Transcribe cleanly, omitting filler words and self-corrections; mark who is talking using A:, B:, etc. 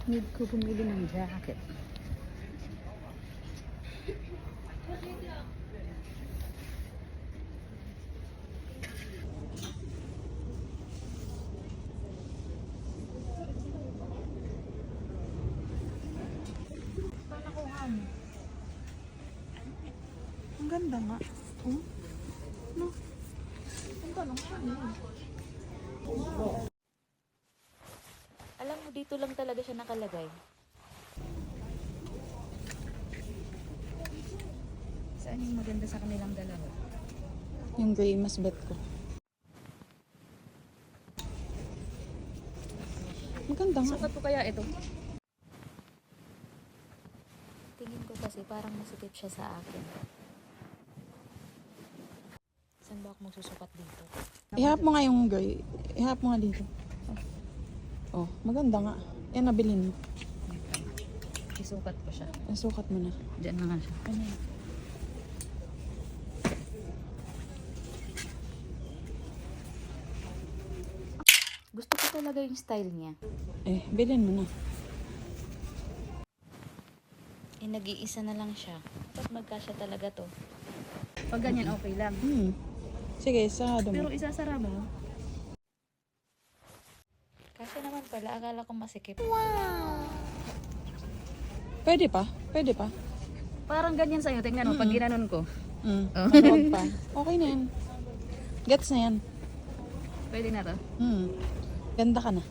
A: Need ko bumili ng jacket.
B: Ang ganda nga. Oh? No. Ang ganda nga.
A: Alam mo, dito lang talaga siya nakalagay. Saan yung maganda sa kanilang dalawa?
B: Yung gray mas bet ko. Ang ganda nga.
A: Sukat ko kaya ito? Tingin ko kasi parang masikip siya sa akin. Saan ba ako magsusukat dito?
B: Ihap mo nga yung gray. Ihap mo nga dito. Oh, maganda nga. Yan, nabilin mo.
A: Isukat ko siya.
B: Sukat mo na.
A: Diyan na nga siya.
B: Ano yan?
A: Gusto ko talaga yung style niya.
B: Bilhin mo na.
A: Nag-iisa na lang siya. Dapat magkasya talaga to. Pag ganyan, okay lang.
B: Sige, sarado mo.
A: Pero isasara mo. Kasya naman pala. Akala ko masikip.
B: Pwede pa? Pwede pa?
A: Parang ganyan sa'yo. Tingnan mo, pag ginanon ko.
B: Huwag pa. Okay na yan. Gets na yan.
A: Pwede na to.
B: Ganda ka na.